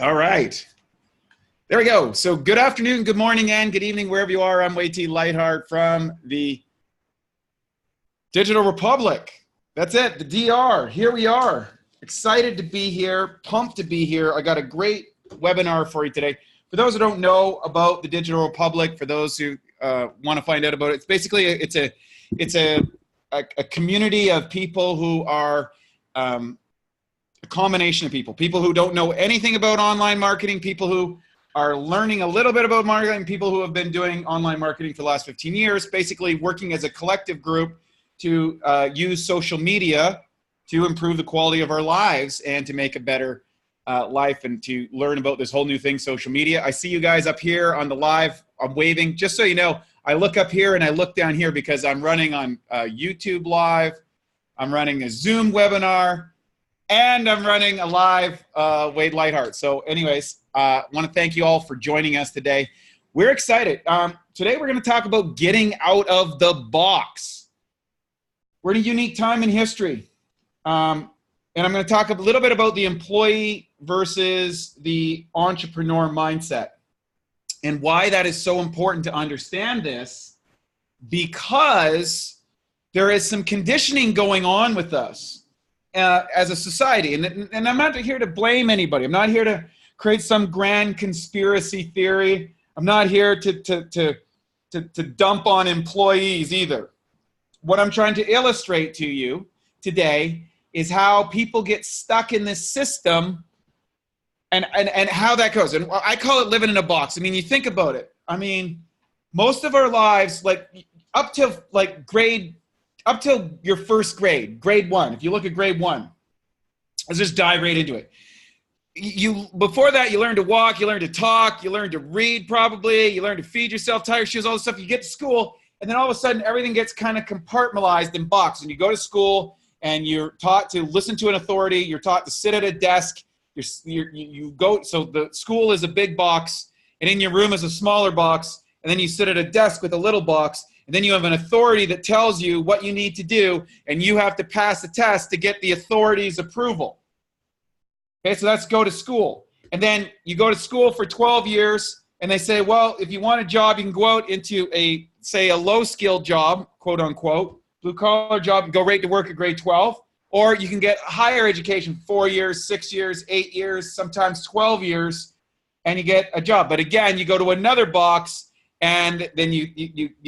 All right. There we go. So good afternoon, good morning, and good evening, wherever you are. I'm Waity Lightheart from the Digital Republic. That's it, the DR. Here we are. Excited to be here, pumped to be here. I got a great webinar for you today. For those who don't know about the Digital Republic, for those who want to find out about it, it's basically it's a community of people who are a combination of people who don't know anything about online marketing, people who are learning a little bit about marketing, people who have been doing online marketing for the last 15 years, basically working as a collective group to use social media to improve the quality of our lives and to make a better life and to learn about this whole new thing, social media. I see you guys up here on the live. I'm waving. Just so you know, I look up here and I look down here because I'm running on YouTube Live. I'm running a Zoom webinar. And I'm running a live Wade Lightheart. So anyways, I want to thank you all for joining us today. We're excited. Today we're going to talk about getting out of the box. We're in a unique time in history. And I'm going to talk a little bit about the employee versus the entrepreneur mindset and why that is so important to understand this, because there is some conditioning going on with us. As a society, and I'm not here to blame anybody. I'm not here to create some grand conspiracy theory. I'm not here to dump on employees either. What I'm trying to illustrate to you today is how people get stuck in this system and how that goes. And I call it living in a box. I mean, you think about it. I mean, most of our lives, like up till your first grade, grade 1, if you look at grade 1, let's just dive right into it. Before that, you learn to walk, you learn to talk, you learn to read probably, you learn to feed yourself, tie your shoes, all this stuff. You get to school, and then all of a sudden, everything gets kind of compartmentalized and boxed. And you go to school, and you're taught to listen to an authority. You're taught to sit at a desk. You go. So the school is a big box, and in your room is a smaller box, and then you sit at a desk with a little box. And then you have an authority that tells you what you need to do, and you have to pass a test to get the authority's approval. Okay, so let's go to school. And then you go to school for 12 years, and they say, well, if you want a job, you can go out into say a low-skilled job, quote unquote, blue-collar job, and go right to work at grade 12. Or you can get higher education, 4 years, 6 years, 8 years, sometimes 12 years, and you get a job. But again, you go to another box, and then you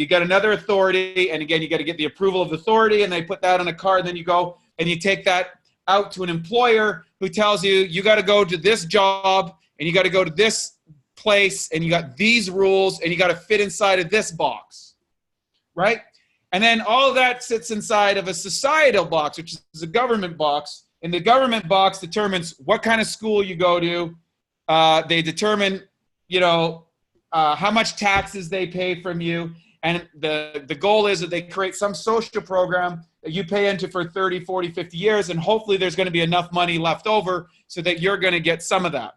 get another authority, and again, you got to get the approval of the authority, and they put that on a card, and then you go and you take that out to an employer who tells you, you got to go to this job, and you got to go to this place, and you got these rules, and you got to fit inside of this box, right? And then all of that sits inside of a societal box, which is a government box, and the government box determines what kind of school you go to. They determine, how much taxes they pay from you. And the goal is that they create some social program that you pay into for 30, 40, 50 years, and hopefully there's going to be enough money left over so that you're going to get some of that.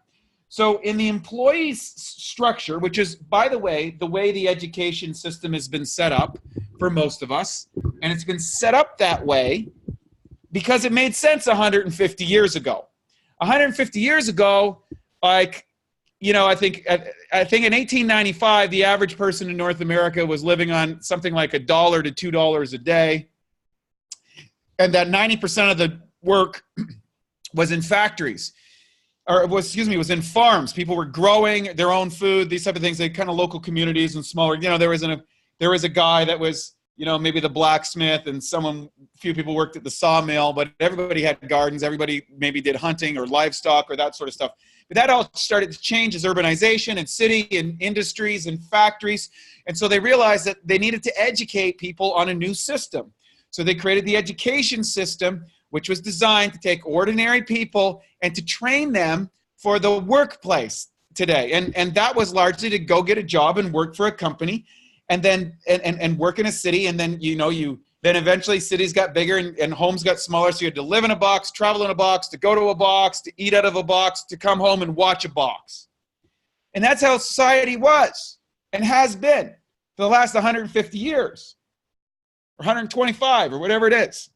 So in the employee structure, which is, by the way the education system has been set up for most of us, and it's been set up that way because it made sense 150 years ago. 150 years ago, I think in 1895, the average person in North America was living on something like $1 to $2 a day, and that 90% of the work was in factories, was in farms. People were growing their own food, these type of things. They kind of local communities and smaller. There was a guy that was maybe the blacksmith, and few people worked at the sawmill, but everybody had gardens. Everybody maybe did hunting or livestock or that sort of stuff. But that all started to change as urbanization and city and industries and factories. And so they realized that they needed to educate people on a new system. So they created the education system, which was designed to take ordinary people and to train them for the workplace today. And that was largely to go get a job and work for a company, and then and work in a city. And then, then eventually cities got bigger and homes got smaller. So you had to live in a box, travel in a box, to go to a box, to eat out of a box, to come home and watch a box. And that's how society was and has been for the last 150 years or 125 or whatever it is.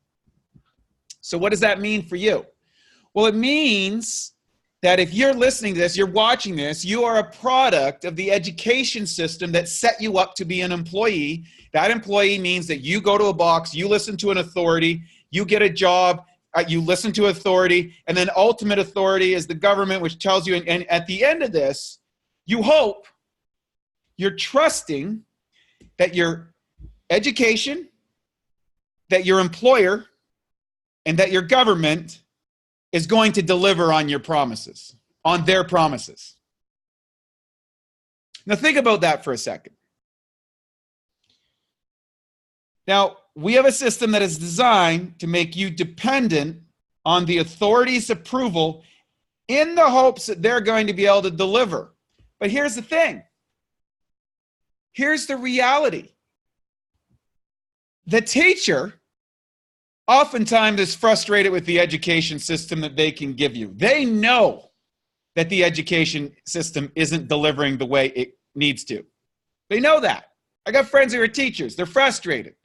So what does that mean for you? Well, it means that if you're listening to this, you're watching this, you are a product of the education system that set you up to be an employee. That employee means that you go to a box, you listen to an authority, you get a job, you listen to authority, and then ultimate authority is the government, which tells you, and at the end of this, you hope, you're trusting that your education, that your employer, and that your government is going to deliver on your promises, on their promises. Now think about that for a second. Now, we have a system that is designed to make you dependent on the authority's approval in the hopes that they're going to be able to deliver. But here's the thing. Here's the reality. The teacher oftentimes is frustrated with the education system that they can give you. They know that the education system isn't delivering the way it needs to. They know that. I got friends who are teachers. They're frustrated.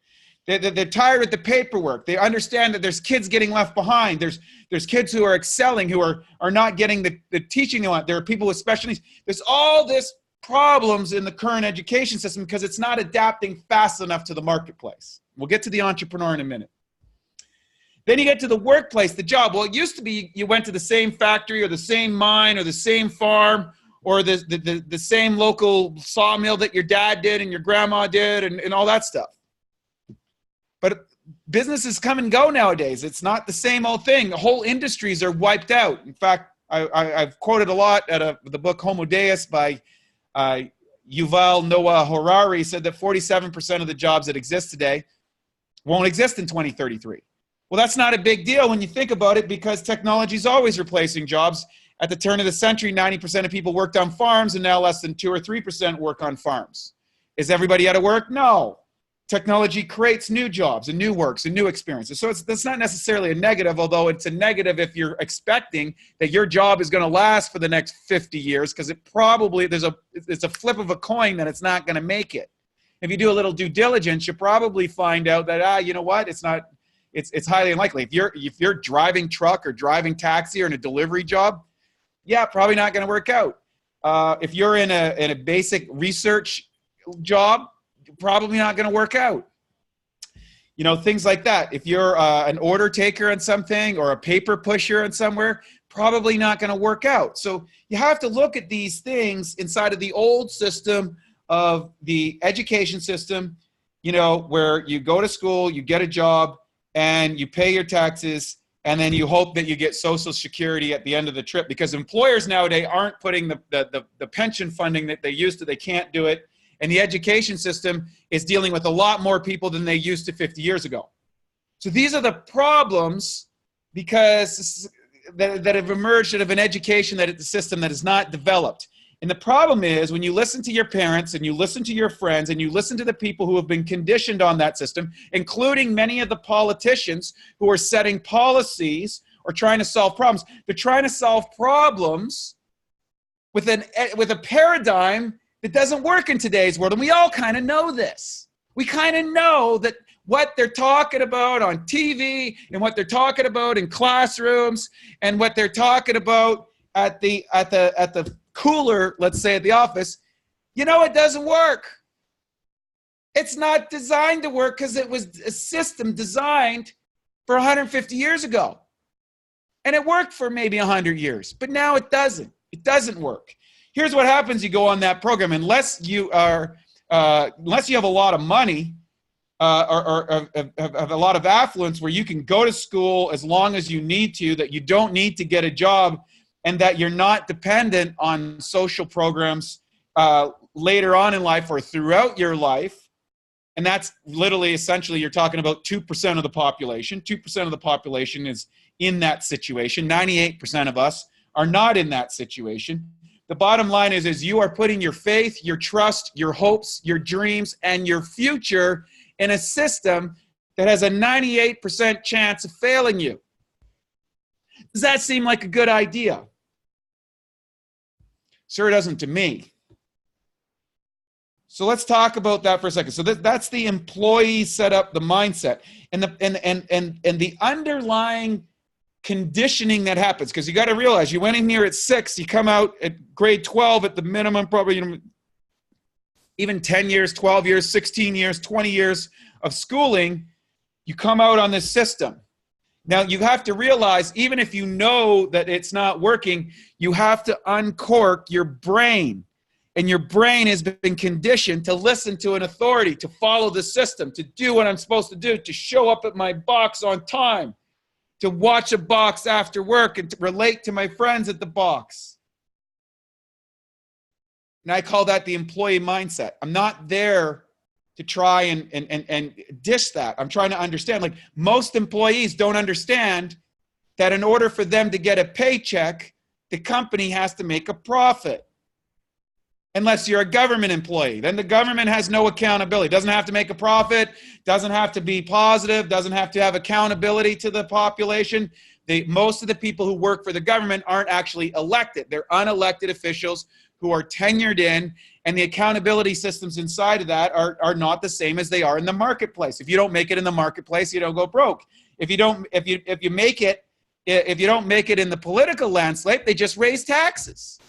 They're tired with the paperwork. They understand that there's kids getting left behind. There's kids who are excelling, who are not getting the teaching they want. There are people with special needs. There's all this problems in the current education system because it's not adapting fast enough to the marketplace. We'll get to the entrepreneur in a minute. Then you get to the workplace, the job. Well, it used to be you went to the same factory or the same mine or the same farm or the same local sawmill that your dad did and your grandma did and all that stuff. But businesses come and go nowadays. It's not the same old thing. Whole industries are wiped out. In fact, I've quoted a lot at the book Homo Deus by Yuval Noah Harari, said that 47% of the jobs that exist today won't exist in 2033. Well, that's not a big deal when you think about it because technology is always replacing jobs. At the turn of the century, 90% of people worked on farms, and now less than 2 or 3% work on farms. Is everybody out of work? No. Technology creates new jobs and new works and new experiences. So that's not necessarily a negative, although it's a negative if you're expecting that your job is going to last for the next 50 years because it probably, it's a flip of a coin that it's not going to make it. If you do a little due diligence, you'll probably find out that, you know what, it's highly unlikely. If you're driving truck or driving taxi or in a delivery job, yeah, probably not going to work out. If you're in a basic research job, probably not going to work out. You know, things like that. If you're an order taker on something or a paper pusher on somewhere, probably not going to work out. So you have to look at these things inside of the old system of the education system, you know, where you go to school, you get a job, and you pay your taxes, and then you hope that you get Social Security at the end of the trip because employers nowadays aren't putting the pension funding that they used to. They can't do it. And the education system is dealing with a lot more people than they used to 50 years ago. So these are the problems because that have emerged out of an education that it's a system that is not developed. And the problem is when you listen to your parents and you listen to your friends and you listen to the people who have been conditioned on that system, including many of the politicians who are setting policies or trying to solve problems. They're trying to solve problems with a paradigm that doesn't work in today's world. And we all kind of know this. We kind of know that what they're talking about on TV and what they're talking about in classrooms and what they're talking about at the cooler, let's say at the office, you know, it doesn't work. It's not designed to work because it was a system designed for 150 years ago. And it worked for maybe 100 years, but now it doesn't. It doesn't work. Here's what happens. You go on that program, unless you have a lot of money or have a lot of affluence where you can go to school as long as you need to, that you don't need to get a job, and that you're not dependent on social programs later on in life or throughout your life. And that's literally, essentially, you're talking about 2% of the population. 2% of the population is in that situation. 98% of us are not in that situation. The bottom line is you are putting your faith, your trust, your hopes, your dreams, and your future in a system that has a 98% chance of failing you. Does that seem like a good idea? Sure doesn't to me. So let's talk about that for a second. So that's the employee setup, the mindset, and the underlying conditioning that happens. Because you got to realize, you went in here at 6, you come out at grade 12 at the minimum, probably, you know, even 10 years, 12 years, 16 years, 20 years of schooling, you come out on this system. Now, you have to realize, even if you know that it's not working, you have to uncork your brain. And your brain has been conditioned to listen to an authority, to follow the system, to do what I'm supposed to do, to show up at my box on time, to watch a box after work, and to relate to my friends at the box. And I call that the employee mindset. I'm not there to try and dish that. I'm trying to understand. Like, most employees don't understand that in order for them to get a paycheck, the company has to make a profit. Unless you're a government employee, then the government has no accountability. Doesn't have to make a profit, doesn't have to be positive, doesn't have to have accountability to the population. Most of the people who work for the government aren't actually elected. They're unelected officials who are tenured in, and the accountability systems inside of that are not the same as they are in the marketplace. If you don't make it in the marketplace, you don't go broke. If you don't make it in the political landscape, they just raise taxes.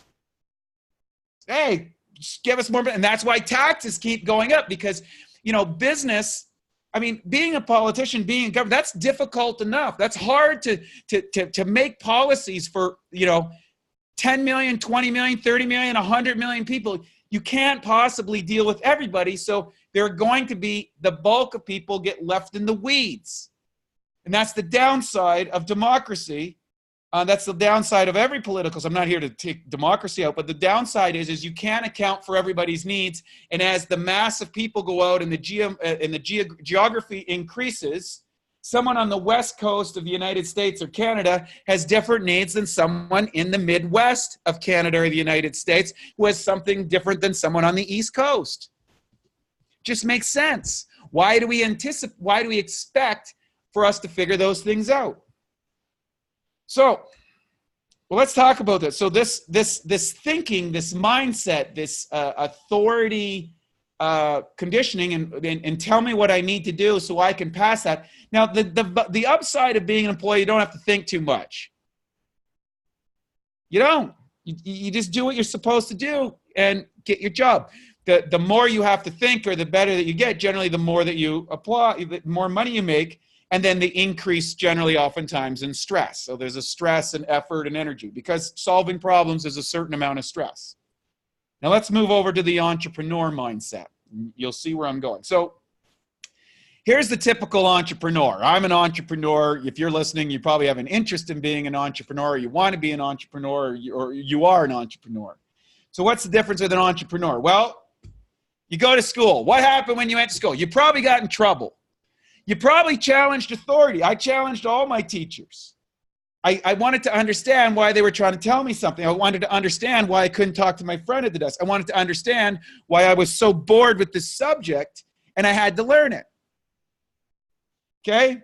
Hey, just give us more, and that's why taxes keep going up, because, you know, business, I mean, being a politician, being a government, that's difficult enough. That's hard to make policies for, you know, 10 million, 20 million, 30 million, 100 million people. You can't possibly deal with everybody, so there are going to be, the bulk of people get left in the weeds. And that's the downside of democracy. That's the downside of every political. So I'm not here to take democracy out, but the downside is you can't account for everybody's needs. And as the mass of people go out and the geography increases, someone on the west coast of the United States or Canada has different needs than someone in the Midwest of Canada or the United States, who has something different than someone on the East Coast. Just makes sense. Why do we expect for us to figure those things out? So, well, let's talk about this. So this thinking, this mindset, this authority conditioning, and tell me what I need to do so I can pass that. Now, the upside of being an employee, you don't have to think too much. You don't. You just do what you're supposed to do and get your job. The more you have to think, or the better that you get, generally the more that you apply, the more money you make. And then the increase generally oftentimes in stress. So there's a stress and effort and energy, because solving problems is a certain amount of stress. Now let's move over to the entrepreneur mindset. You'll see where I'm going. So here's the typical entrepreneur. I'm an entrepreneur. If you're listening, you probably have an interest in being an entrepreneur, or you want to be an entrepreneur, or you are an entrepreneur. So what's the difference with an entrepreneur? Well, you go to school. What happened when you went to school? You probably got in trouble. You probably challenged authority. I challenged all my teachers. I wanted to understand why they were trying to tell me something. I wanted to understand why I couldn't talk to my friend at the desk. I wanted to understand why I was so bored with this subject and I had to learn it. Okay?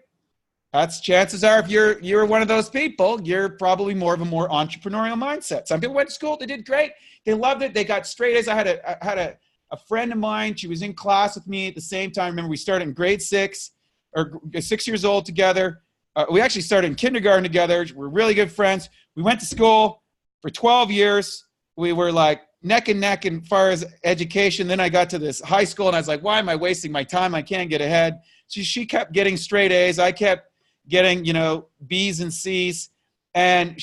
That's, chances are, if you're one of those people, you're probably more of a more entrepreneurial mindset. Some people went to school, they did great. They loved it. They got straight A's. I had a friend of mine. She was in class with me at the same time. Remember, we started in grade 6. Or 6 years old together. We actually started in kindergarten together. We're really good friends. We went to school for 12 years. We were like neck and neck as far as education. Then I got to this high school and I was like, why am I wasting my time? I can't get ahead. She kept getting straight A's. I kept getting, B's and C's. And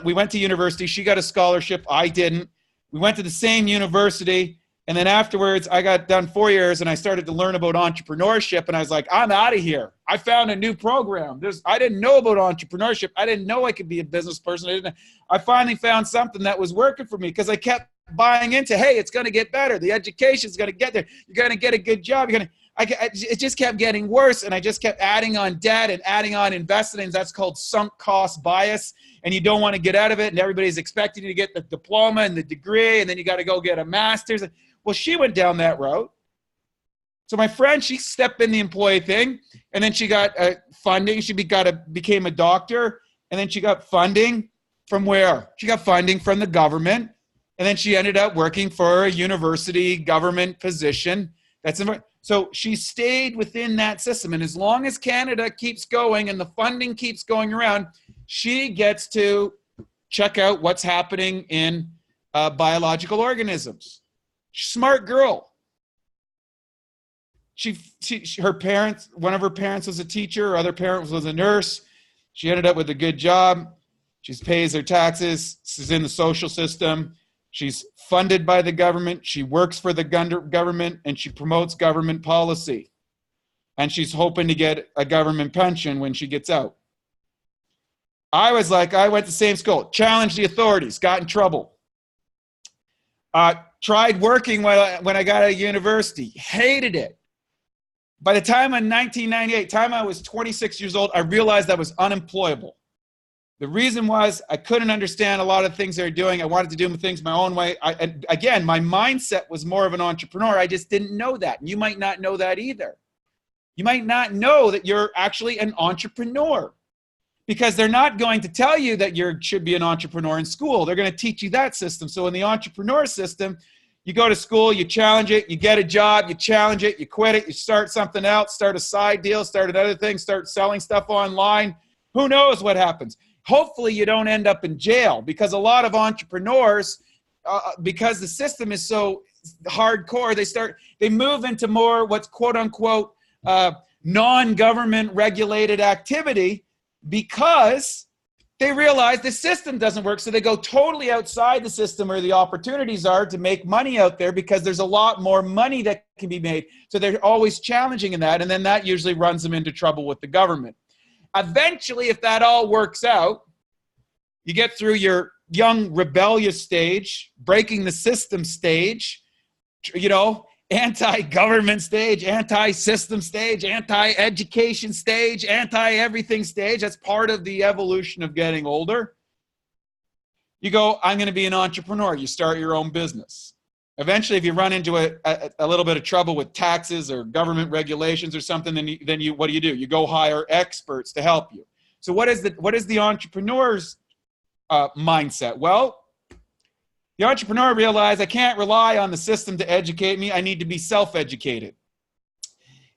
we went to university. She got a scholarship. I didn't. We went to the same university. And then afterwards, I got done 4 years and I started to learn about entrepreneurship. And I was like, I'm out of here. I found a new program. I didn't know about entrepreneurship. I didn't know I could be a business person. I finally found something that was working for me, because I kept buying into, hey, it's going to get better. The education's going to get there. You're going to get a good job. It just kept getting worse. And I just kept adding on debt and adding on investments. That's called sunk cost bias. And you don't want to get out of it. And everybody's expecting you to get the diploma and the degree. And then you got to go get a master's. Well, she went down that route. So my friend, she stepped in the employee thing, and then she got funding. She became a doctor, and then she got funding from where? She got funding from the government, and then she ended up working for a university government position. So she stayed within that system, and as long as Canada keeps going and the funding keeps going around, She gets to check out what's happening in biological organisms. Smart girl. Her parents, one of her parents was a teacher, her other parent was a nurse. She ended up with a good job. She pays her taxes. She's in the social system. She's funded by the government. She works for the government, and she promotes government policy. And she's hoping to get a government pension when she gets out. I was like, I went to the same school, challenged the authorities, got in trouble. Tried working when I got out of university, hated it. By the time in 1998, time I was 26 years old, I realized I was unemployable. The reason was I couldn't understand a lot of things they were doing. I wanted to do things my own way. Again, my mindset was more of an entrepreneur. I just didn't know that. And you might not know that either. You might not know that you're actually an entrepreneur, because they're not going to tell you that you should be an entrepreneur in school. They're going to teach you that system. So in the entrepreneur system, you go to school, you challenge it, you get a job, you challenge it, you quit it, you start something else, start a side deal, start another thing, start selling stuff online. Who knows what happens? Hopefully you don't end up in jail, because a lot of entrepreneurs, because the system is so hardcore, they move into more what's quote unquote non-government regulated activity, because they realize the system doesn't work. So they go totally outside the system where the opportunities are to make money out there, because there's a lot more money that can be made. So they're always challenging in that. And then that usually runs them into trouble with the government. Eventually, if that all works out, you get through your young rebellious stage, breaking the system stage, anti-government stage, anti-system stage, anti-education stage, anti-everything stage. That's part of the evolution of getting older. You go, I'm going to be an entrepreneur. You start your own business. Eventually, if you run into a little bit of trouble with taxes or government regulations or something, then you what do? You go hire experts to help you. So what is the entrepreneur's mindset? Well, the entrepreneur realized I can't rely on the system to educate me. I need to be self-educated.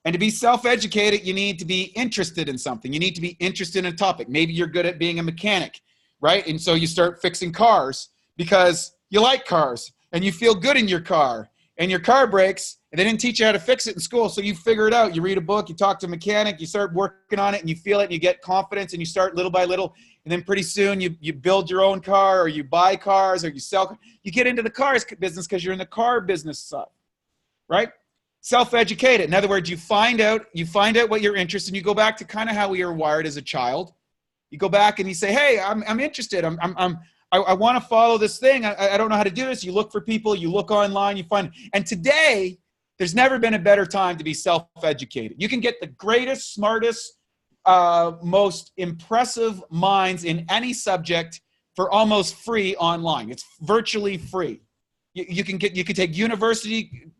And to be self-educated, you need to be interested in something. You need to be interested in a topic. Maybe you're good at being a mechanic, right? And so you start fixing cars because you like cars and you feel good in your car, and your car breaks and they didn't teach you how to fix it in school. So you figure it out. You read a book, you talk to a mechanic, you start working on it, and you feel it, and you get confidence, and you start little by little. And then pretty soon you build your own car, or you buy cars, or you sell. You get into the cars business because you're in the car business stuff, right? Self-educated. In other words, you find out what you're interested in. You go back to kind of how we were wired as a child. You go back and you say, hey, I'm interested. I want to follow this thing. I don't know how to do this. You look for people. You look online. You find. And today, there's never been a better time to be self-educated. You can get the greatest, smartest, most impressive minds in any subject for almost free online. It's virtually free. You can take university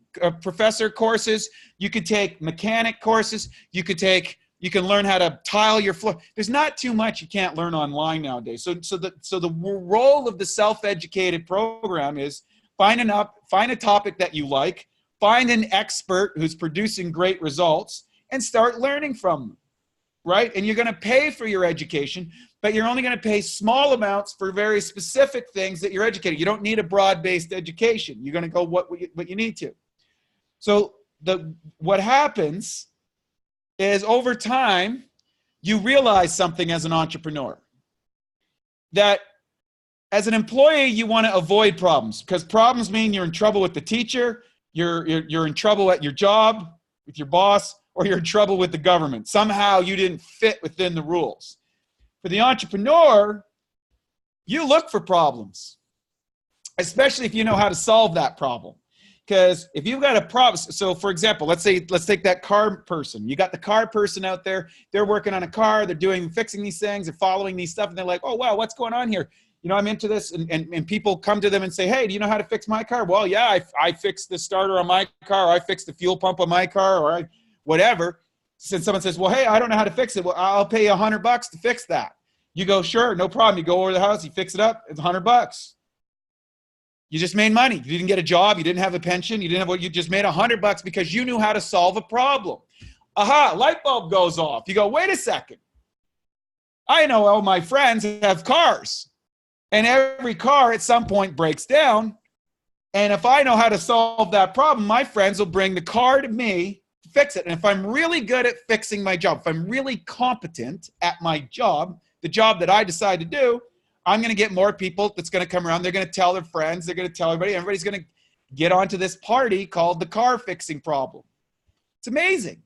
professor courses. You could take mechanic courses. You can learn how to tile your floor. There's not too much you can't learn online nowadays. So the role of the self-educated program is find a topic that you like, find an expert who's producing great results, and start learning from them, right? And you're going to pay for your education, but you're only going to pay small amounts for very specific things that you're educating. You don't need a broad-based education. You're going to go what you need to. So what happens is over time, you realize something as an entrepreneur. That as an employee, you want to avoid problems, because problems mean you're in trouble with the teacher, you're in trouble at your job with your boss, or you're in trouble with the government. Somehow you didn't fit within the rules. For the entrepreneur, you look for problems, especially if you know how to solve that problem. Because if you've got a problem, so for example, let's take that car person. You got the car person out there, they're working on a car, they're fixing these things, they're following these stuff, and they're like, oh, wow, what's going on here? I'm into this, and people come to them and say, hey, do you know how to fix my car? Well, yeah, I fixed the starter on my car, or I fixed the fuel pump on my car, or whatever. Since someone says, well, hey, I don't know how to fix it. Well, I'll pay you $100 to fix that. You go, sure, no problem. You go over to the house, you fix it up, it's $100. You just made money. You didn't get a job. You didn't have a pension. You just made $100 because you knew how to solve a problem. Aha, light bulb goes off. You go, wait a second. I know all my friends have cars, and every car at some point breaks down. And if I know how to solve that problem, my friends will bring the car to me to fix it. And if I'm really good at fixing my job, if I'm really competent at my job, the job that I decide to do, I'm going to get more people that's going to come around. They're going to tell their friends. They're going to tell everybody. Everybody's going to get onto this party called the car fixing problem. It's amazing.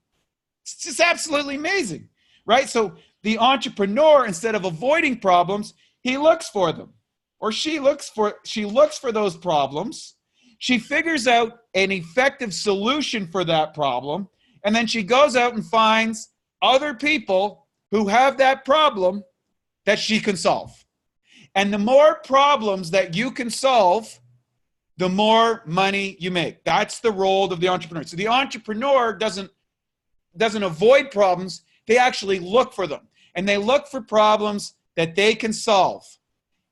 It's just absolutely amazing, right? So the entrepreneur, instead of avoiding problems, he looks for them, or she looks for those problems. She figures out an effective solution for that problem, and then she goes out and finds other people who have that problem that she can solve. And the more problems that you can solve, the more money you make. That's the role of the entrepreneur. So the entrepreneur doesn't avoid problems. They actually look for them. And they look for problems that they can solve.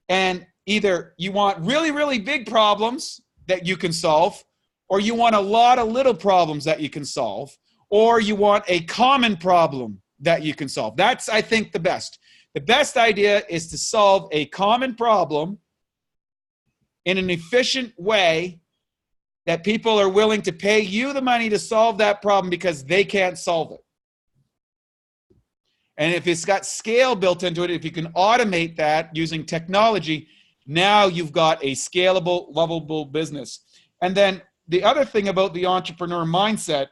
And either you want really, really big problems that you can solve, or you want a lot of little problems that you can solve, or you want a common problem that you can solve. That's, I think, the best. The best idea is to solve a common problem in an efficient way that people are willing to pay you the money to solve that problem because they can't solve it. And if it's got scale built into it, if you can automate that using technology, now you've got a scalable, lovable business. And then the other thing about the entrepreneur mindset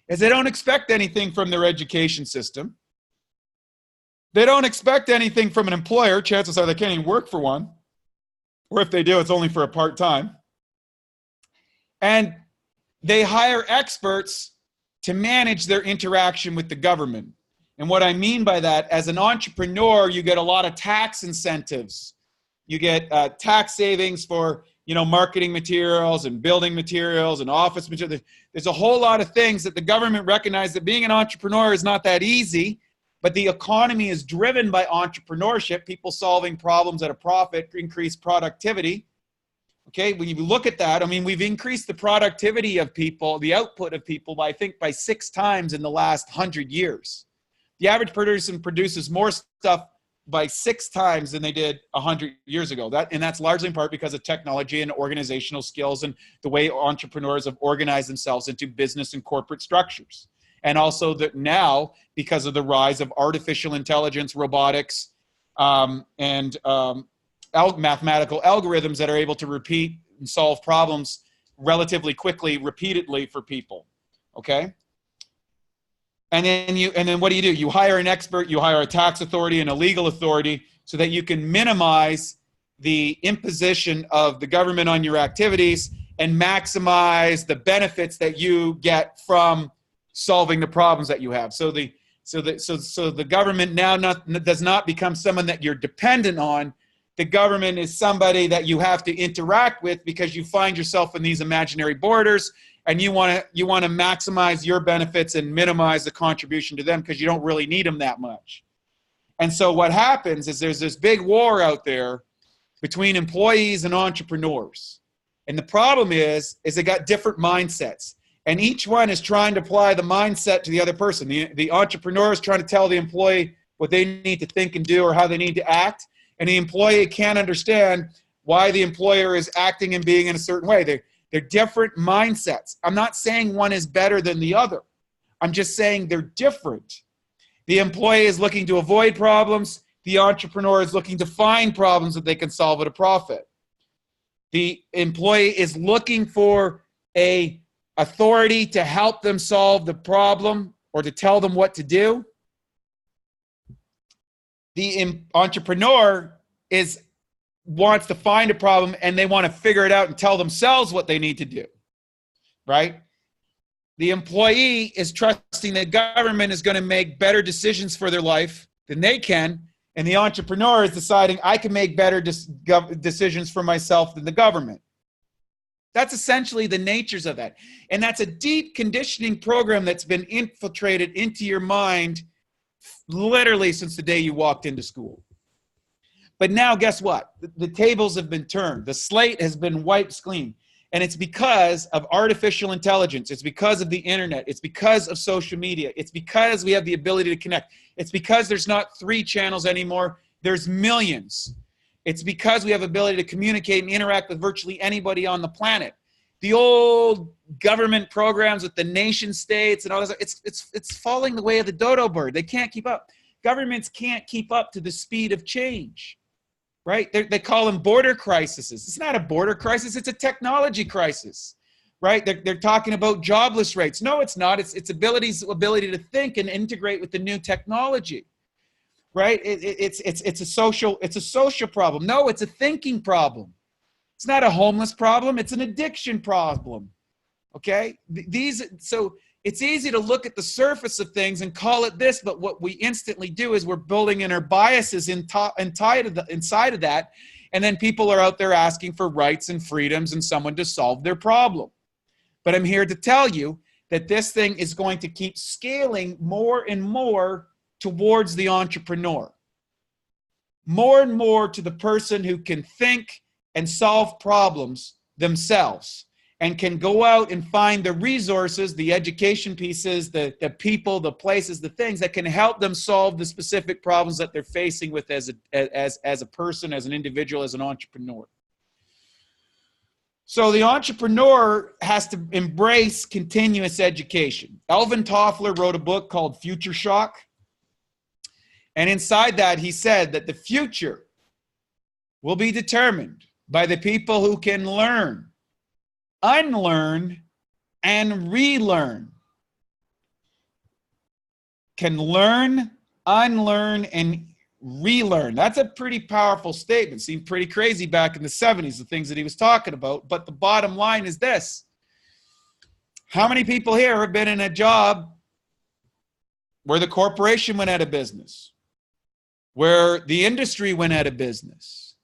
is they don't expect anything from their education system. They don't expect anything from an employer. Chances are they can't even work for one. Or if they do, it's only for a part-time. And they hire experts to manage their interaction with the government. And what I mean by that, as an entrepreneur, you get a lot of tax incentives. You get tax savings for, marketing materials and building materials and office materials. There's a whole lot of things that the government recognizes that being an entrepreneur is not that easy, but the economy is driven by entrepreneurship, people solving problems at a profit, increased productivity. Okay, when you look at that, we've increased the productivity of people, the output of people, by 6 times in the last 100 years. The average person produces more stuff by 6 times than they did 100 years ago. And that's largely in part because of technology and organizational skills and the way entrepreneurs have organized themselves into business and corporate structures. And also that now, because of the rise of artificial intelligence, robotics, and mathematical algorithms that are able to repeat and solve problems relatively quickly, repeatedly for people. Okay? And then what do? You hire an expert, you hire a tax authority and a legal authority so that you can minimize the imposition of the government on your activities and maximize the benefits that you get from solving the problems that you have. So the government now does not become someone that you're dependent on. The government is somebody that you have to interact with because you find yourself in these imaginary borders, and you want to maximize your benefits and minimize the contribution to them because you don't really need them that much. And so what happens is there's this big war out there between employees and entrepreneurs. And the problem is they got different mindsets. And each one is trying to apply the mindset to the other person. The entrepreneur is trying to tell the employee what they need to think and do or how they need to act. And the employee can't understand why the employer is acting and being in a certain way. They're different mindsets. I'm not saying one is better than the other. I'm just saying they're different. The employee is looking to avoid problems. The entrepreneur is looking to find problems that they can solve at a profit. The employee is looking for an authority to help them solve the problem or to tell them what to do. The entrepreneur wants to find a problem and they want to figure it out and tell themselves what they need to do, right? The employee is trusting the government is going to make better decisions for their life than they can, and the entrepreneur is deciding I can make better decisions for myself than the government. That's essentially the natures of that. And that's a deep conditioning program that's been infiltrated into your mind literally since the day you walked into school. But now guess what? The tables have been turned. The slate has been wiped clean. And it's because of artificial intelligence. It's because of the internet. It's because of social media. It's because we have the ability to connect. It's because there's not 3 channels anymore. There's millions. It's because we have ability to communicate and interact with virtually anybody on the planet. The old government programs with the nation states and all this, it's falling the way of the dodo bird. They can't keep up. Governments can't keep up to the speed of change. Right? They call them border crises. It's not a border crisis. It's a technology crisis, right? They're talking about jobless rates. No, it's not. It's ability to think and integrate with the new technology, right? It's a social problem. No, it's a thinking problem. It's not a homeless problem. It's an addiction problem. Okay? So it's easy to look at the surface of things and call it this, but what we instantly do is we're building in our biases inside of that, and then people are out there asking for rights and freedoms and someone to solve their problem. But I'm here to tell you that this thing is going to keep scaling more and more towards the entrepreneur. More and more to the person who can think and solve problems themselves, and can go out and find the resources, the education pieces, the people, the places, the things that can help them solve the specific problems that they're facing with as a person, as an individual, as an entrepreneur. So the entrepreneur has to embrace continuous education. Alvin Toffler wrote a book called Future Shock. And inside that, he said that the future will be determined by the people who can learn, unlearn, and relearn. Can learn, unlearn, and relearn. That's a pretty powerful statement. Seemed pretty crazy back in the 70s, the things that he was talking about. But the bottom line is this. How many people here have been in a job where the corporation went out of business, where the industry went out of business,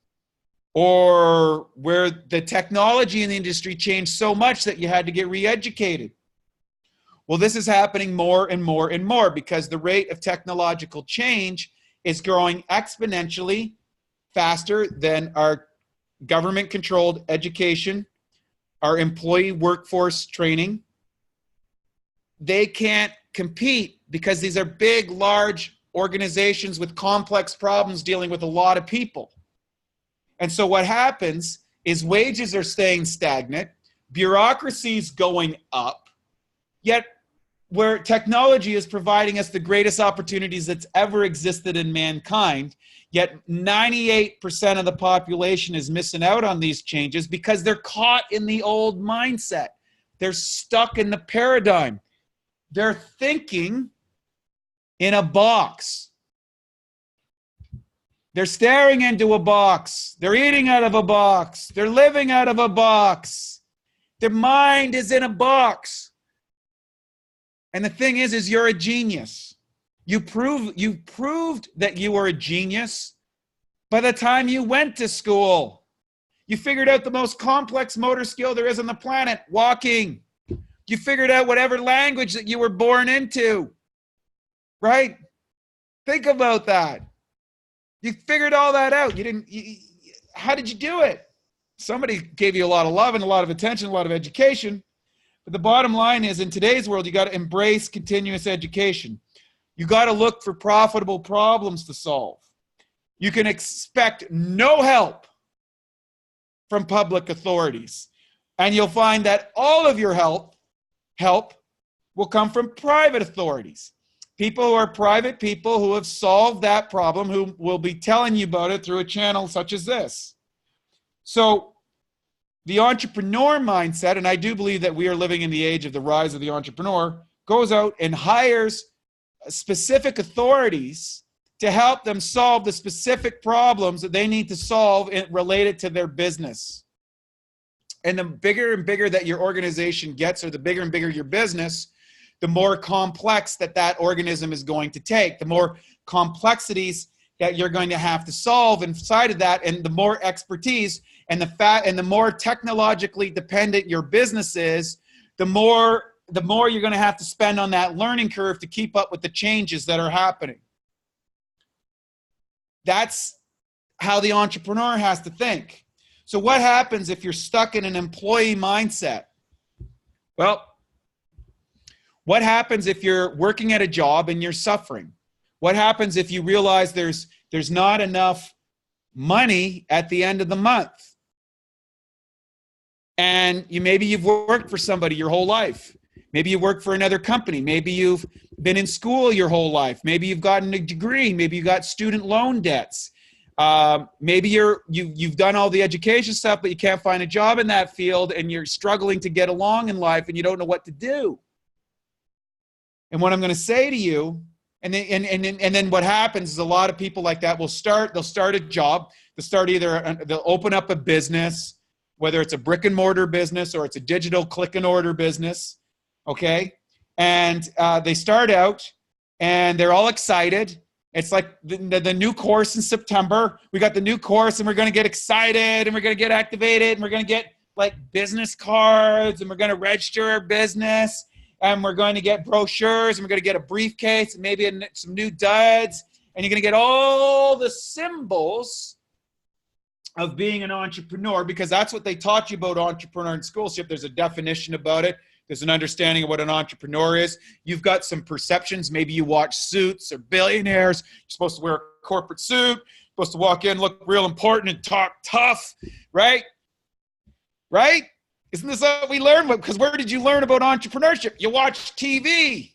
or where the technology in the industry changed so much that you had to get re-educated? Well, this is happening more and more and more because the rate of technological change is growing exponentially faster than our government-controlled education, our employee workforce training. They can't compete because these are big, large organizations with complex problems dealing with a lot of people. And so what happens is wages are staying stagnant, bureaucracy's going up, yet where technology is providing us the greatest opportunities that's ever existed in mankind, yet 98% of the population is missing out on these changes because they're caught in the old mindset. They're stuck in the paradigm. They're thinking in a box. They're staring into a box. They're eating out of a box. They're living out of a box. Their mind is in a box. And the thing is you're a genius. You proved that you were a genius by the time you went to school. You figured out the most complex motor skill there is on the planet, walking. You figured out whatever language that you were born into, right? Think about that. You figured all that out. How did you do it? Somebody gave you a lot of love and a lot of attention, a lot of education. But the bottom line is, in today's world, you got to embrace continuous education. You got to look for profitable problems to solve. You can expect no help from public authorities. And you'll find that all of your help will come from private authorities. People who are private people who have solved that problem, who will be telling you about it through a channel such as this. So the entrepreneur mindset, and I do believe that we are living in the age of the rise of the entrepreneur, goes out and hires specific authorities to help them solve the specific problems that they need to solve related to their business. And the bigger and bigger that your organization gets, or the bigger and bigger your business, the more complex that organism is going to take, the more complexities that you're going to have to solve inside of that, and the more expertise and the more technologically dependent your business is, the more you're going to have to spend on that learning curve to keep up with the changes that are happening. That's how the entrepreneur has to think. So what happens if you're stuck in an employee mindset? Well, what happens if you're working at a job and you're suffering? What happens if you realize there's not enough money at the end of the month? And maybe you've worked for somebody your whole life. Maybe you work for another company. Maybe you've been in school your whole life. Maybe you've gotten a degree. Maybe you got student loan debts. Maybe you've done all the education stuff, but you can't find a job in that field, and you're struggling to get along in life, and you don't know what to do. And what I'm going to say to you, and then what happens is a lot of people like that they'll start a job. They'll open up a business, whether it's a brick and mortar business or it's a digital click and order business. Okay. And they start out and they're all excited. It's like the new course in September. We got the new course and we're going to get excited and we're going to get activated and we're going to get like business cards and we're going to register our business and we're going to get brochures and we're going to get a briefcase and maybe some new duds, and you're going to get all the symbols of being an entrepreneur, because that's what they taught you about entrepreneur in schoolship. There's a definition about it. There's an understanding of what an entrepreneur is. You've got some perceptions. Maybe you watch Suits or Billionaires. You're supposed to wear a corporate suit, supposed to walk in, look real important and talk tough, right? Right? Isn't this what we learn? Because where did you learn about entrepreneurship? You watch TV.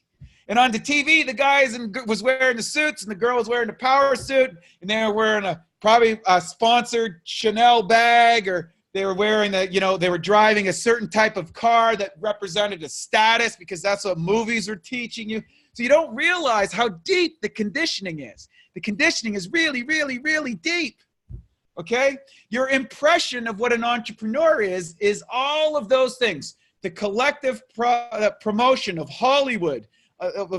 And on the TV, the guys was wearing the suits and the girl was wearing the power suit, and they were wearing probably a sponsored Chanel bag, or they were wearing they were driving a certain type of car that represented a status, because that's what movies were teaching you. So you don't realize how deep the conditioning is. The conditioning is really, really, really deep. Okay? Your impression of what an entrepreneur is all of those things. The collective promotion of Hollywood,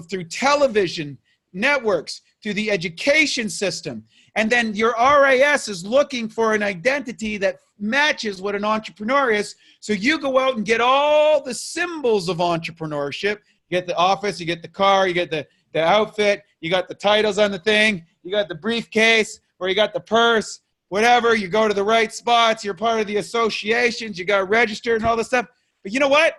through television networks, through the education system. And then your RAS is looking for an identity that matches what an entrepreneur is. So you go out and get all the symbols of entrepreneurship. You get the office, you get the car, you get the outfit, you got the titles on the thing, you got the briefcase, or you got the purse, whatever. You go to the right spots, you're part of the associations, you got registered and all this stuff. But you know what?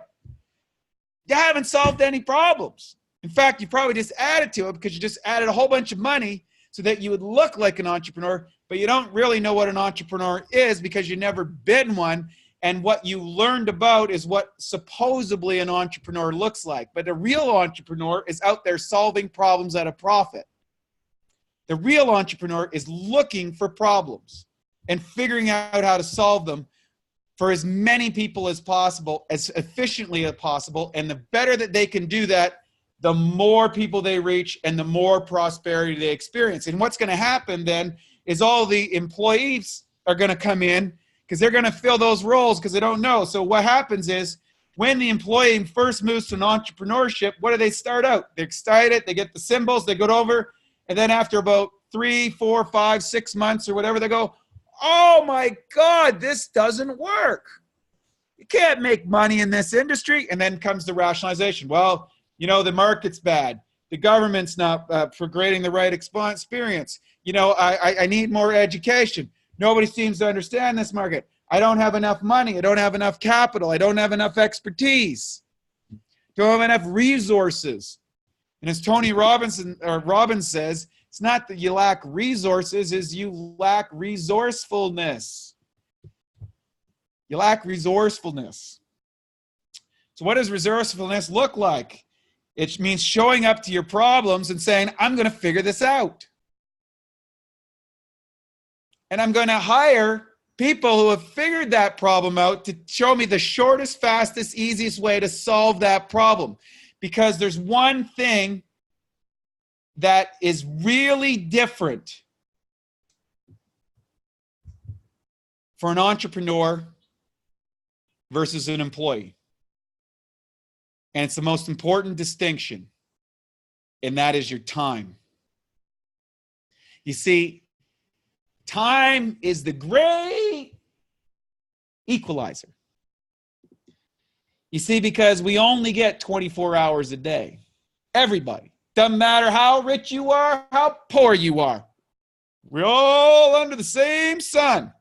You haven't solved any problems. In fact, you probably just added to it, because you just added a whole bunch of money so that you would look like an entrepreneur, but you don't really know what an entrepreneur is because you've never been one. And what you learned about is what supposedly an entrepreneur looks like. But a real entrepreneur is out there solving problems at a profit. The real entrepreneur is looking for problems and figuring out how to solve them for as many people as possible, as efficiently as possible. And the better that they can do that, the more people they reach and the more prosperity they experience. And what's going to happen then is all the employees are going to come in, because they're going to fill those roles because they don't know. So what happens is, when the employee first moves to an entrepreneurship, what do they start out? They're excited, they get the symbols, they go over, and then after about 3, 4, 5, 6 months or whatever, they go, oh my God, this doesn't work. You can't make money in this industry. And then comes the rationalization. Well, the market's bad. The government's not grading the right experience. I need more education. Nobody seems to understand this market. I don't have enough money. I don't have enough capital. I don't have enough expertise. Don't have enough resources. And as Tony Robbins says, it's not that you lack resources, it's you lack resourcefulness. You lack resourcefulness. So what does resourcefulness look like? It means showing up to your problems and saying, I'm going to figure this out. And I'm going to hire people who have figured that problem out to show me the shortest, fastest, easiest way to solve that problem. Because there's one thing that is really different for an entrepreneur versus an employee. And it's the most important distinction, and that is your time. You see, time is the great equalizer. You see, because we only get 24 hours a day. Everybody. Doesn't matter how rich you are, how poor you are. We're all under the same sun.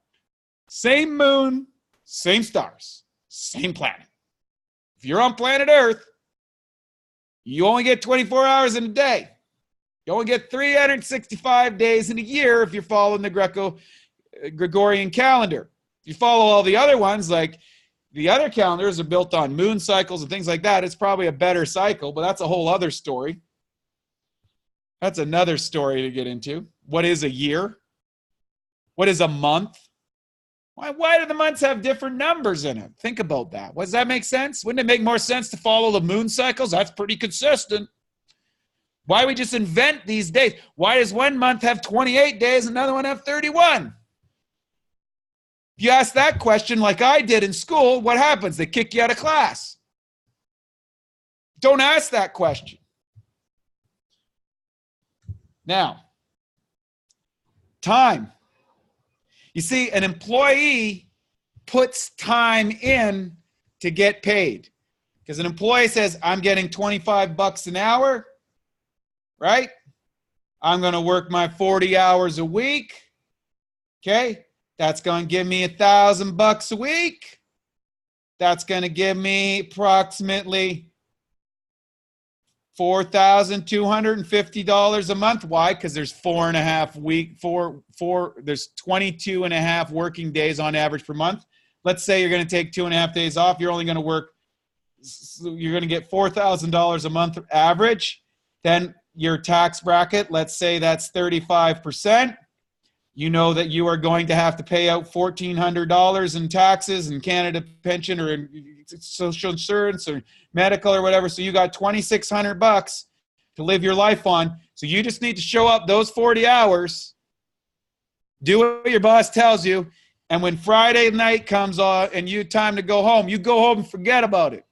Same moon, same stars, same planet. If you're on planet Earth, you only get 24 hours in a day. You only get 365 days in a year if you're following the Gregorian calendar. If you follow all the other ones, like the other calendars are built on moon cycles and things like that, it's probably a better cycle, but that's a whole other story. That's another story to get into. What is a year? What is a month? Why do the months have different numbers in it? Think about that. Does that make sense? Wouldn't it make more sense to follow the moon cycles? That's pretty consistent. Why we just invent these days? Why does one month have 28 days and another one have 31? If you ask that question like I did in school, what happens? They kick you out of class. Don't ask that question. Now, time. You see, an employee puts time in to get paid. Because an employee says, I'm getting 25 bucks an hour, right? I'm going to work my 40 hours a week. Okay? That's going to give me $1,000 a week. That's going to give me approximately $4,250 a month. Why? Because there's there's 22 and a half working days on average per month. Let's say you're going to take 2.5 days off. You're only going to work, you're going to get $4,000 a month average. Then your tax bracket, let's say that's 35%. You know that you are going to have to pay out $1,400 in taxes and Canada pension or in social insurance or medical or whatever. So you got $2,600 to live your life on. So you just need to show up those 40 hours, do what your boss tells you, and when Friday night comes on and you time to go home, you go home and forget about it.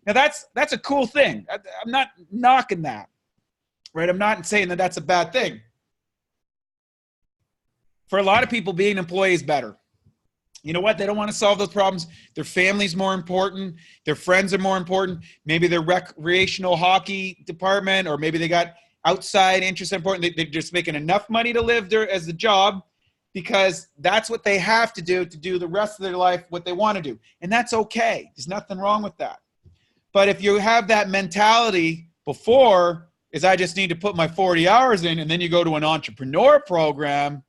Now that's a cool thing. I'm not knocking that, right? I'm not saying that that's a bad thing. For a lot of people, being an employee is better. You know what? They don't want to solve those problems. Their family's more important. Their friends are more important. Maybe their recreational hockey department, or maybe they got outside interests important. They're just making enough money to live there as a job because that's what they have to do the rest of their life, what they want to do. And that's okay. There's nothing wrong with that. But if you have that mentality before, is I just need to put my 40 hours in, and then you go to an entrepreneur program,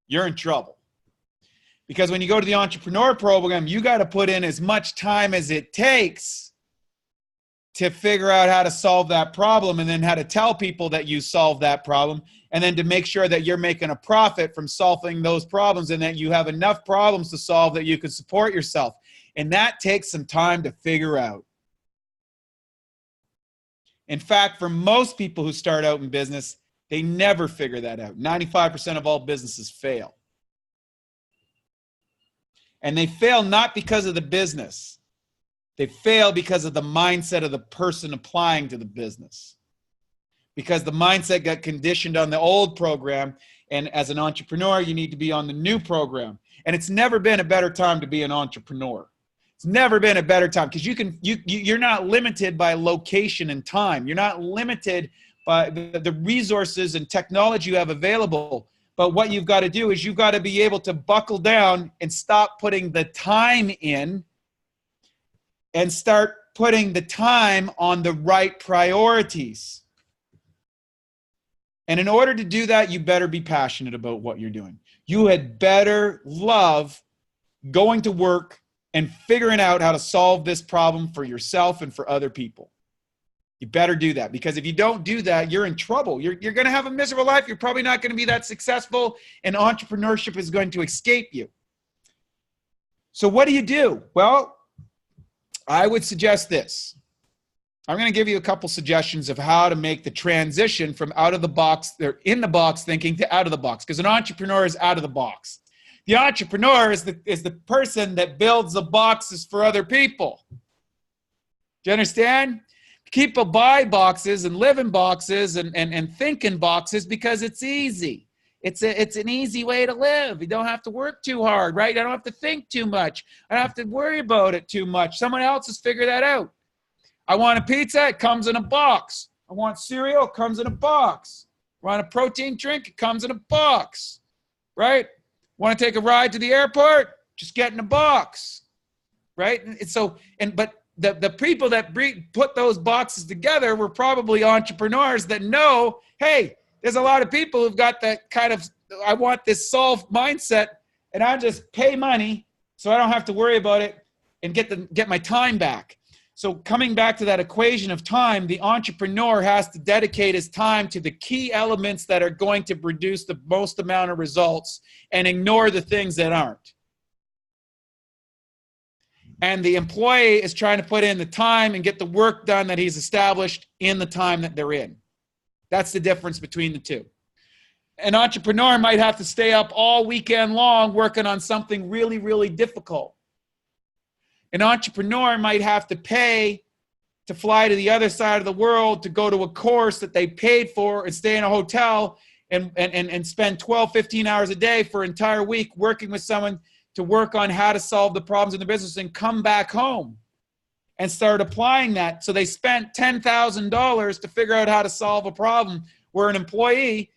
you're in trouble. Because when you go to the entrepreneur program, you got to put in as much time as it takes to figure out how to solve that problem, and then how to tell people that you solved that problem, and then to make sure that you're making a profit from solving those problems, and that you have enough problems to solve that you can support yourself. And that takes some time to figure out. In fact, for most people who start out in business, they never figure that out. 95% of all businesses fail. And they fail not because of the business. They fail because of the mindset of the person applying to the business. Because the mindset got conditioned on the old program, and as an entrepreneur, you need to be on the new program. And it's never been a better time to be an entrepreneur. It's never been a better time because you're not limited by location and time. You're not limited by the resources and technology you have available. But what you've got to do is you've got to be able to buckle down and stop putting the time in and start putting the time on the right priorities. And in order to do that, you better be passionate about what you're doing. You had better love going to work and figuring out how to solve this problem for yourself and for other people. You better do that, because if you don't do that, you're in trouble. You're going to have a miserable life. You're probably not going to be that successful, and entrepreneurship is going to escape you. So what do you do? Well, I would suggest this. I'm going to give you a couple suggestions of how to make the transition from out of the box, or in the box thinking, to out of the box, because an entrepreneur is out of the box. The entrepreneur is the person that builds the boxes for other people. Do you understand? People buy boxes and live in boxes and think in boxes because it's easy. It's an easy way to live. You don't have to work too hard, right? I don't have to think too much. I don't have to worry about it too much. Someone else has figured that out. I want a pizza, it comes in a box. I want cereal, it comes in a box. I want a protein drink, it comes in a box, right? Want to take a ride to the airport? Just get in a box, right? And so, but the people that put those boxes together were probably entrepreneurs that know, hey, there's a lot of people who've got that kind of, I want this solved mindset, and I just pay money so I don't have to worry about it and get my time back. So coming back to that equation of time, the entrepreneur has to dedicate his time to the key elements that are going to produce the most amount of results and ignore the things that aren't. And the employee is trying to put in the time and get the work done that he's established in the time that they're in. That's the difference between the two. An entrepreneur might have to stay up all weekend long working on something really, really difficult. An entrepreneur might have to pay to fly to the other side of the world to go to a course that they paid for and stay in a hotel and spend 12, 15 hours a day for an entire week working with someone to work on how to solve the problems in the business and come back home and start applying that. So they spent $10,000 to figure out how to solve a problem, where an employee,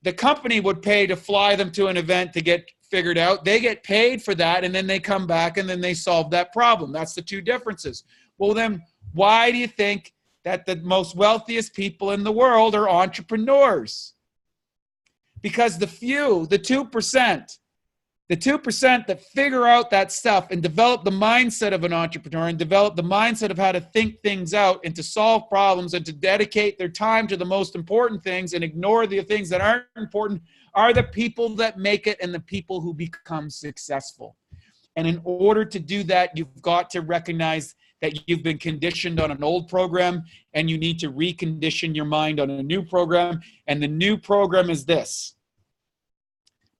the company would pay to fly them to an event to get figured out. They get paid for that, and then they come back and then they solve that problem. That's the two differences. Well, then why do you think that the most wealthiest people in the world are entrepreneurs? Because the few, the 2%, the 2% that figure out that stuff and develop the mindset of an entrepreneur and develop the mindset of how to think things out and to solve problems and to dedicate their time to the most important things and ignore the things that aren't important are the people that make it and the people who become successful. And in order to do that, you've got to recognize that you've been conditioned on an old program and you need to recondition your mind on a new program. And the new program is this.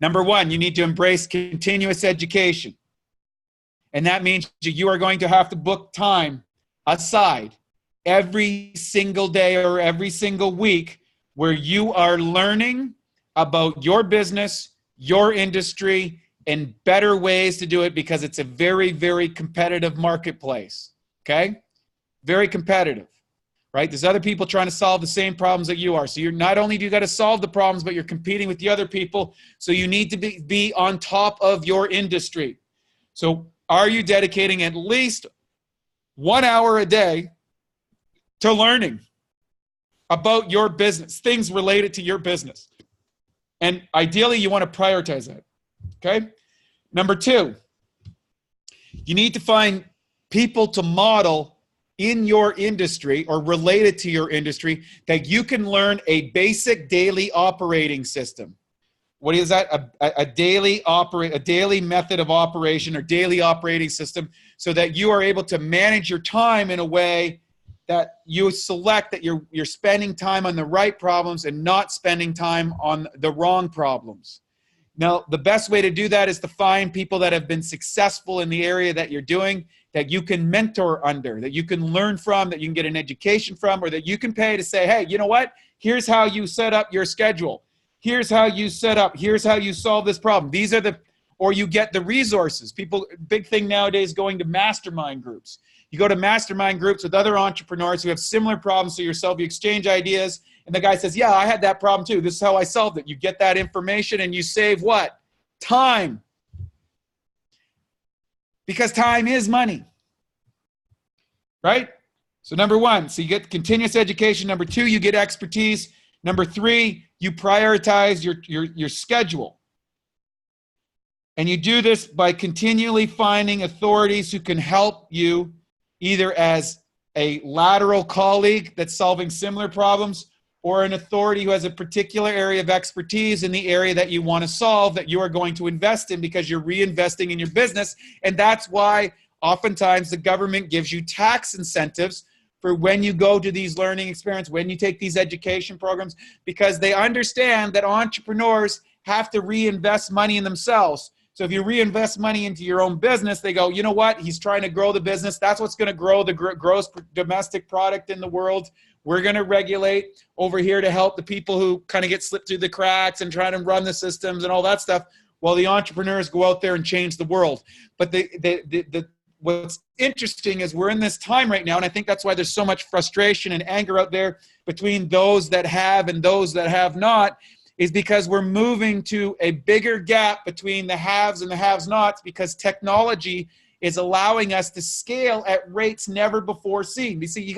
Number one, you need to embrace continuous education. And that means you are going to have to book time aside every single day or every single week where you are learning about your business, your industry, and better ways to do it, because it's a very, very competitive marketplace, okay? Very competitive, right? There's other people trying to solve the same problems that you are. So you're not only do you got to solve the problems, but you're competing with the other people. So you need to be on top of your industry. So are you dedicating at least 1 hour a day to learning about your business, things related to your business? And ideally, you want to prioritize that, okay? Number two, you need to find people to model in your industry or related to your industry that you can learn a basic daily operating system. What is that? A daily method of operation or daily operating system, so that you are able to manage your time in a way that you select that you're spending time on the right problems and not spending time on the wrong problems. Now, the best way to do that is to find people that have been successful in the area that you're doing, that you can mentor under, that you can learn from, that you can get an education from, or that you can pay to say, hey, you know what? Here's how you set up your schedule. Here's how you set up. Here's how you solve this problem. These are the, or you get the resources. People, big thing nowadays, going to mastermind groups. You go to mastermind groups with other entrepreneurs who have similar problems to yourself. You exchange ideas, and the guy says, yeah, I had that problem too. This is how I solved it. You get that information, and you save what? Time. Because time is money, right? So number one, so you get continuous education. Number two, you get expertise. Number three, you prioritize your schedule. And you do this by continually finding authorities who can help you, either as a lateral colleague that's solving similar problems, or an authority who has a particular area of expertise in the area that you want to solve, that you are going to invest in because you're reinvesting in your business. And that's why oftentimes the government gives you tax incentives for when you go to these learning experiences, when you take these education programs, because they understand that entrepreneurs have to reinvest money in themselves. So if you reinvest money into your own business, they go, you know what? He's trying to grow the business. That's what's going to grow the gross domestic product in the world. We're going to regulate over here to help the people who kind of get slipped through the cracks and try to run the systems and all that stuff, while the entrepreneurs go out there and change the world. But what's interesting is we're in this time right now, and I think that's why there's so much frustration and anger out there between those that have and those that have not, is because we're moving to a bigger gap between the haves and the have-nots, because technology is allowing us to scale at rates never before seen. You see,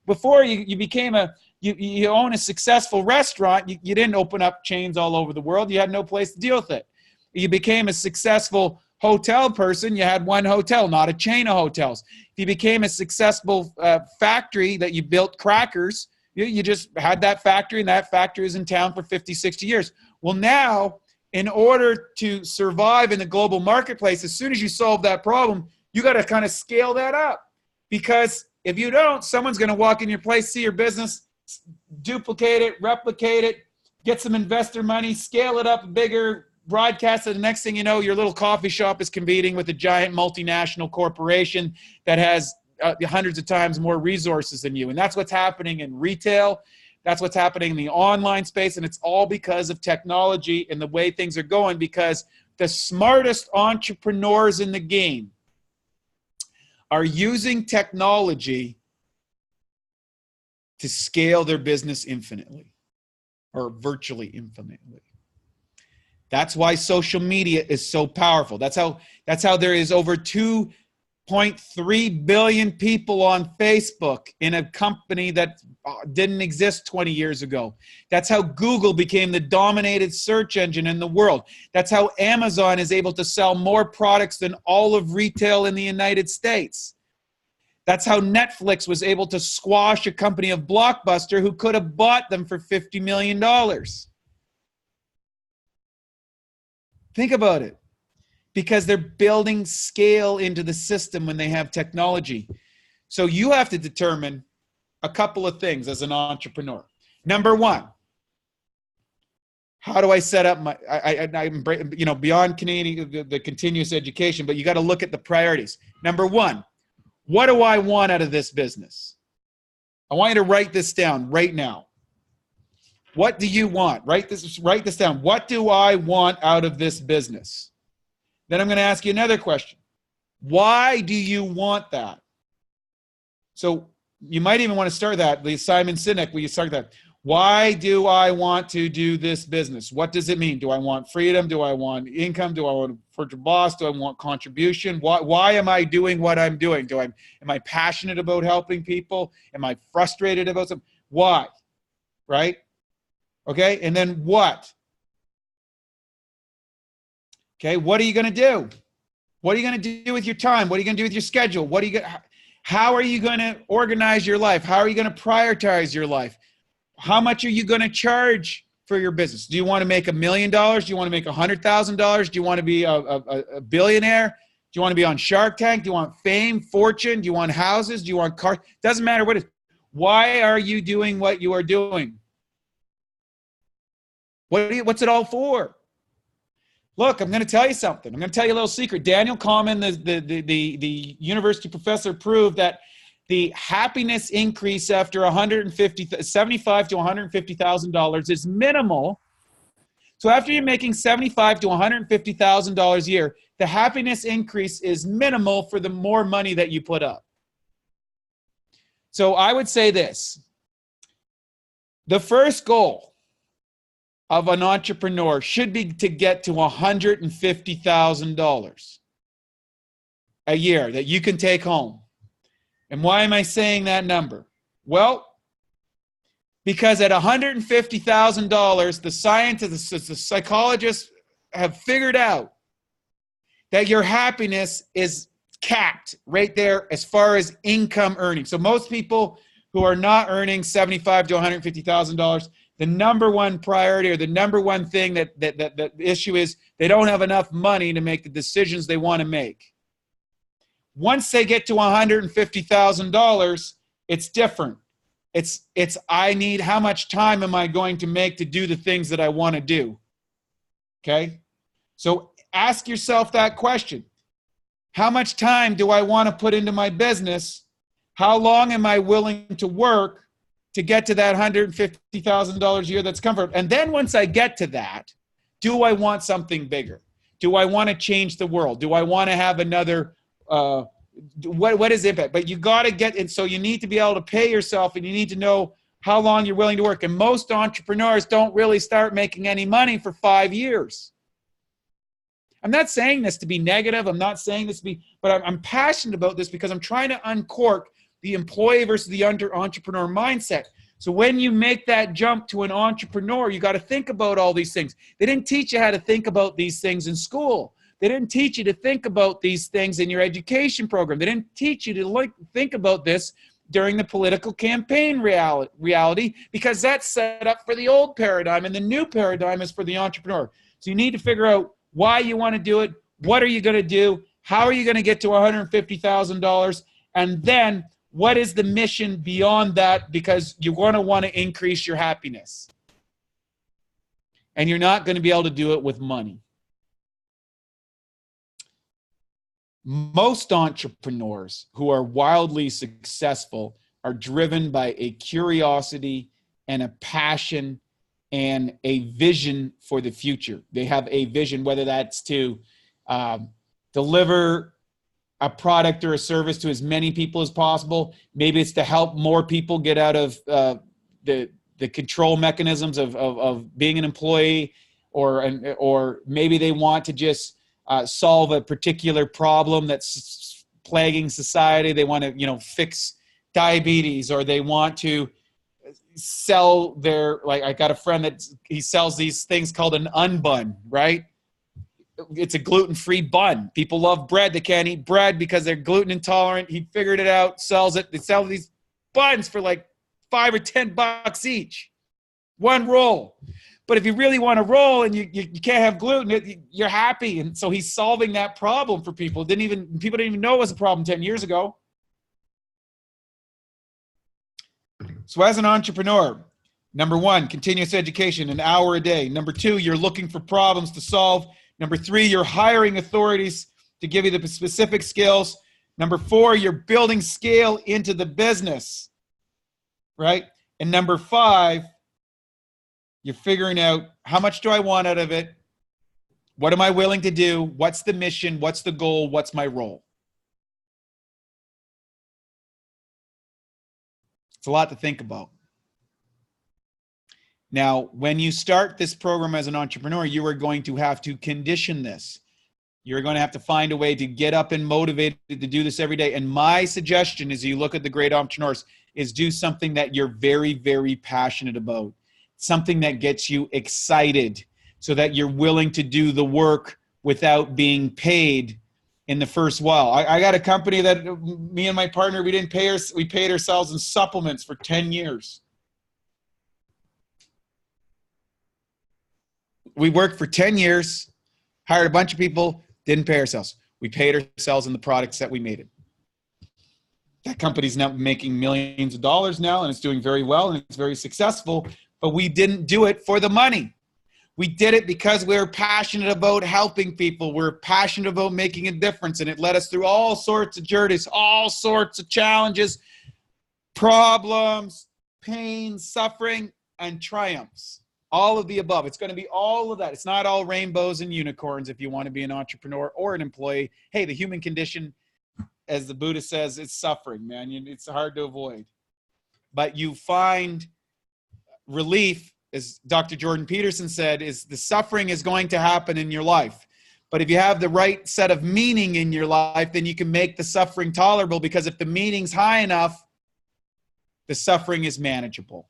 before you became you own a successful restaurant, you didn't open up chains all over the world. You had no place to deal with it. You became a successful hotel person, you had one hotel, not a chain of hotels. If you became a successful factory that you built crackers, you just had that factory, and that factory is in town for 50, 60 years. Well, now, in order to survive in the global marketplace, as soon as you solve that problem, you got to kind of scale that up. Because if you don't, someone's going to walk in your place, see your business, duplicate it, replicate it, get some investor money, scale it up bigger, broadcast it. The next thing you know, your little coffee shop is competing with a giant multinational corporation that has hundreds of times more resources than you. And that's what's happening in retail. That's what's happening in the online space. And it's all because of technology and the way things are going, because the smartest entrepreneurs in the game are using technology to scale their business infinitely, or virtually infinitely. That's why social media is so powerful. That's how there is over 2.3 billion people on Facebook in a company that didn't exist 20 years ago. That's how Google became the dominated search engine in the world. That's how Amazon is able to sell more products than all of retail in the United States. That's how Netflix was able to squash a company of Blockbuster who could have bought them for $50 million. Think about it. Because they're building scale into the system when they have technology. So you have to determine a couple of things as an entrepreneur. Number one, how do I set up my, I'm beyond Canadian, the continuous education, but you got to look at the priorities. Number one, what do I want out of this business? I want you to write this down right now. What do you want? Write this down. What do I want out of this business? Then I'm going to ask you another question. Why do you want that? So you might even want to start that, the Simon Sinek, where you start that. Why do I want to do this business? What does it mean? Do I want freedom? Do I want income? Do I want for your boss? Do I want contribution? Why am I doing what I'm doing? Am I passionate about helping people? Am I frustrated about something? Why? Right? Okay, and then what? Okay, what are you going to do? What are you going to do with your time? What are you going to do with your schedule? How are you going to organize your life? How are you going to prioritize your life? How much are you going to charge for your business? Do you want to make $1 million? Do you want to make $100,000? Do you want to be a billionaire? Do you want to be on Shark Tank? Do you want fame, fortune? Do you want houses? Do you want cars? Doesn't matter what it is. Why are you doing what you are doing? What's it all for? Look, I'm going to tell you something. I'm going to tell you a little secret. Daniel Kahneman, the university professor, proved that the happiness increase after $75,000 to $150,000 is minimal. So after you're making $75,000 to $150,000 a year, the happiness increase is minimal for the more money that you put up. So I would say this. The first goal of an entrepreneur should be to get to $150,000 a year that you can take home. And why am I saying that number? Well, because at $150,000, the scientists, the psychologists have figured out that your happiness is capped right there as far as income earning. So most people who are not earning $75,000 to $150,000, the number one priority, or the number one thing that the issue is, they don't have enough money to make the decisions they want to make. Once they get to $150,000, it's different. It's how much time am I going to make to do the things that I want to do? Okay? So ask yourself that question. How much time do I want to put into my business? How long am I willing to work to get to that $150,000 a year that's comfort? And then once I get to that, do I want something bigger? Do I want to change the world? Do I want to have another, what is impact? But you got to get, and so you need to be able to pay yourself, and you need to know how long you're willing to work. And most entrepreneurs don't really start making any money for 5 years. I'm not saying this to be negative. I'm not saying this to be, but I'm passionate about this because I'm trying to uncork the employee versus the entrepreneur mindset. So when you make that jump to an entrepreneur, you got to think about all these things. They didn't teach you how to think about these things in school. They didn't teach you to think about these things in your education program. They didn't teach you to think about this during the political campaign reality, because that's set up for the old paradigm, and the new paradigm is for the entrepreneur. So you need to figure out why you want to do it, what are you going to do, how are you going to get to $150,000, and then what is the mission beyond that, because you're going to want to increase your happiness. And you're not going to be able to do it with money. Most entrepreneurs who are wildly successful are driven by a curiosity and a passion and a vision for the future. They have a vision, whether that's to deliver a product or a service to as many people as possible. Maybe it's to help more people get out of the control mechanisms of being an employee, or maybe they want to just solve a particular problem that's plaguing society. They want to, fix diabetes, or they want to sell their, like, I got a friend he sells these things called an unbun, right? It's a gluten-free bun. People love bread. They can't eat bread because they're gluten intolerant. He figured it out, sells it. They sell these buns for like $5 or $10 each, one roll. But if you really want to roll and you can't have gluten, you're happy. And so he's solving that problem for people. People didn't even know it was a problem 10 years ago. So as an entrepreneur, number one, continuous education, an hour a day. Number two, you're looking for problems to solve. Number three, you're hiring authorities to give you the specific skills. Number four, you're building scale into the business, right? And number five, you're figuring out, how much do I want out of it? What am I willing to do? What's the mission? What's the goal? What's my role? It's a lot to think about. Now, when you start this program as an entrepreneur, you are going to have to condition this. You're going to have to find a way to get up and motivated to do this every day. And my suggestion, as you look at the great entrepreneurs, is do something that you're very, very passionate about. Something that gets you excited, so that you're willing to do the work without being paid in the first while. I got a company that me and my partner, we paid ourselves in supplements for 10 years. We worked for 10 years, hired a bunch of people, didn't pay ourselves. We paid ourselves in the products that we made it. That company's now making millions of dollars now, and it's doing very well, and it's very successful, but we didn't do it for the money. We did it because we were passionate about helping people. We're passionate about making a difference, and it led us through all sorts of journeys, all sorts of challenges, problems, pain, suffering, and triumphs. All of the above. It's going to be all of that. It's not all rainbows and unicorns if you want to be an entrepreneur or an employee. Hey, the human condition, as the Buddha says, it's suffering, man. It's hard to avoid. But you find relief, as Dr. Jordan Peterson said, is the suffering is going to happen in your life. But if you have the right set of meaning in your life, then you can make the suffering tolerable, because if the meaning's high enough, the suffering is manageable.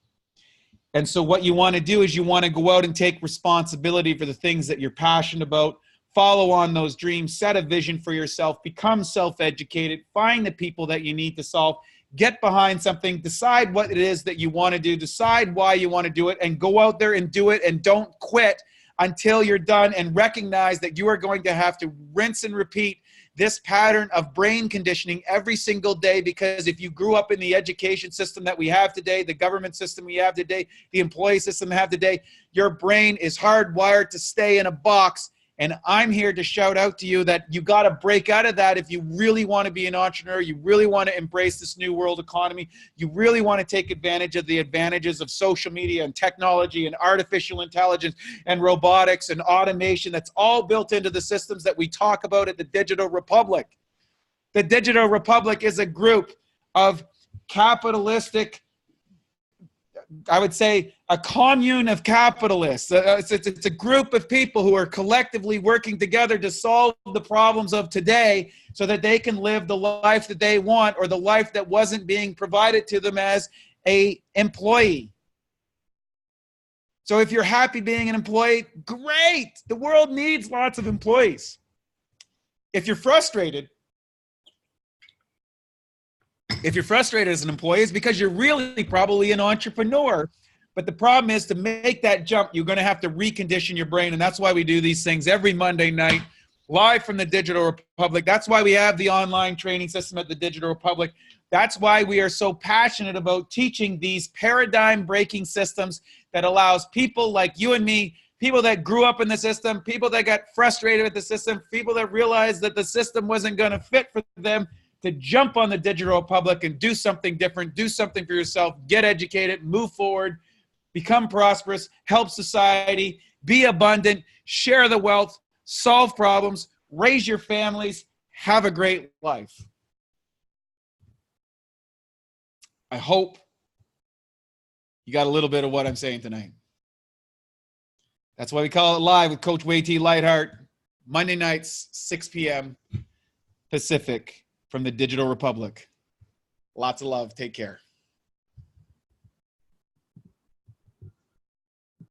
And so what you want to do is you want to go out and take responsibility for the things that you're passionate about, follow on those dreams, set a vision for yourself, become self-educated, find the people that you need to solve, get behind something, decide what it is that you want to do, decide why you want to do it, and go out there and do it, and don't quit until you're done, and recognize that you are going to have to rinse and repeat this pattern of brain conditioning every single day, because if you grew up in the education system that we have today, the government system we have today, the employee system we have today, your brain is hardwired to stay in a box. And I'm here to shout out to you that you got to break out of that if you really want to be an entrepreneur, you really want to embrace this new world economy, you really want to take advantage of the advantages of social media and technology and artificial intelligence and robotics and automation that's all built into the systems that we talk about at the Digital Republic. The Digital Republic is a group of capitalistic I would say, a commune of capitalists. It's a group of people who are collectively working together to solve the problems of today so that they can live the life that they want, or the life that wasn't being provided to them as an employee. So if you're happy being an employee, great. The world needs lots of employees. If you're frustrated as an employee, it's because you're really probably an entrepreneur. But the problem is, to make that jump, you're going to have to recondition your brain. And that's why we do these things every Monday night, live from the Digital Republic. That's why we have the online training system at the Digital Republic. That's why we are so passionate about teaching these paradigm-breaking systems that allows people like you and me, people that grew up in the system, people that got frustrated with the system, people that realized that the system wasn't going to fit for them, to jump on the Digital Republic and do something different, do something for yourself, get educated, move forward, become prosperous, help society, be abundant, share the wealth, solve problems, raise your families, have a great life. I hope you got a little bit of what I'm saying tonight. That's why we call it Live with Coach Wei T. Lightheart, Monday nights, 6 p.m. Pacific, from the Digital Republic. Lots of love. Take care.